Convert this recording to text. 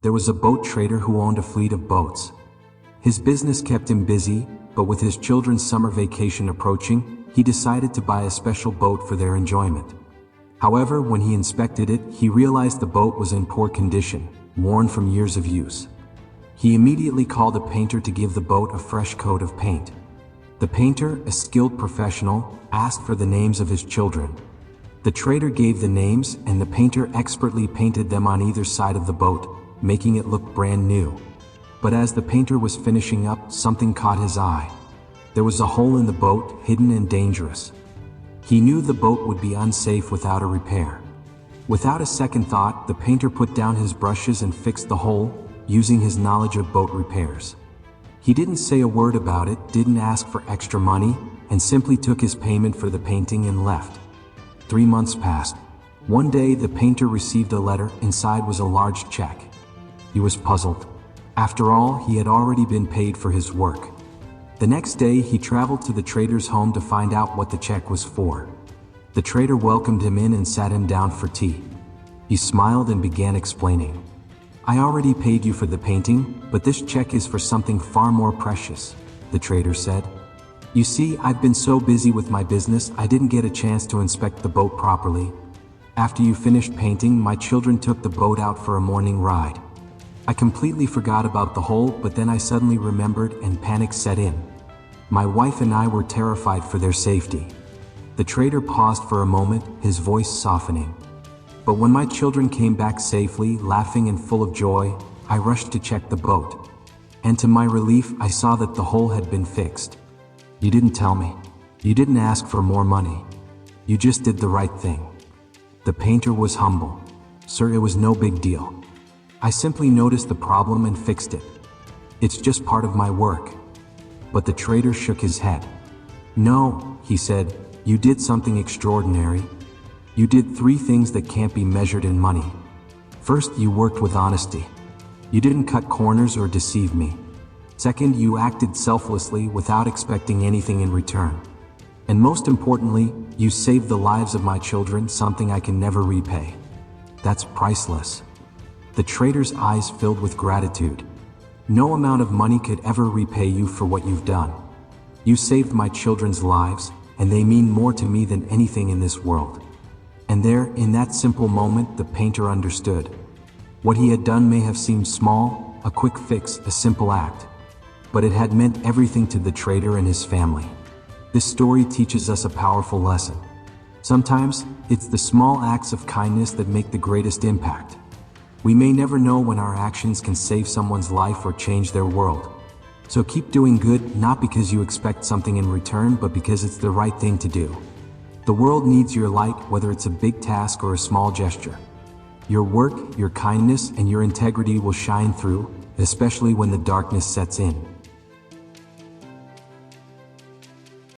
There was a boat trader who owned a fleet of boats. His business kept him busy, but with his children's summer vacation approaching, he decided to buy a special boat for their enjoyment. However, when he inspected it, he realized the boat was in poor condition, worn from years of use. He immediately called a painter to give the boat a fresh coat of paint. The painter, a skilled professional, asked for the names of his children. The trader gave the names, and the painter expertly painted them on either side of the boat, making it look brand new. But as the painter was finishing up, something caught his eye. There was a hole in the boat, hidden and dangerous. He knew the boat would be unsafe without a repair. Without a second thought, the painter put down his brushes and fixed the hole, using his knowledge of boat repairs. He didn't say a word about it, didn't ask for extra money, and simply took his payment for the painting and left. 3 months passed. One day, the painter received a letter. Inside was a large check. He was puzzled. After all, he had already been paid for his work. The next day, he traveled to the trader's home to find out what the check was for. The trader welcomed him in and sat him down for tea. He smiled and began explaining. "I already paid you for the painting, but this check is for something far more precious," the trader said. "You see, I've been so busy with my business, I didn't get a chance to inspect the boat properly. After you finished painting, my children took the boat out for a morning ride. I completely forgot about the hole, but then I suddenly remembered and panic set in. My wife and I were terrified for their safety." The trader paused for a moment, his voice softening. "But when my children came back safely, laughing and full of joy, I rushed to check the boat. And to my relief, I saw that the hole had been fixed. You didn't tell me. You didn't ask for more money. You just did the right thing." The painter was humble. "Sir, it was no big deal. I simply noticed the problem and fixed it. It's just part of my work." But the trader shook his head. "No," he said, "you did something extraordinary. You did 3 things that can't be measured in money. First, you worked with honesty. You didn't cut corners or deceive me. Second, you acted selflessly without expecting anything in return. And most importantly, you saved the lives of my children, something I can never repay. That's priceless." The trader's eyes filled with gratitude. "No amount of money could ever repay you for what you've done. You saved my children's lives, and they mean more to me than anything in this world." And there, in that simple moment, the painter understood. What he had done may have seemed small, a quick fix, a simple act. But it had meant everything to the trader and his family. This story teaches us a powerful lesson. Sometimes, it's the small acts of kindness that make the greatest impact. We may never know when our actions can save someone's life or change their world. So keep doing good, not because you expect something in return, but because it's the right thing to do. The world needs your light, whether it's a big task or a small gesture. Your work, your kindness, and your integrity will shine through, especially when the darkness sets in.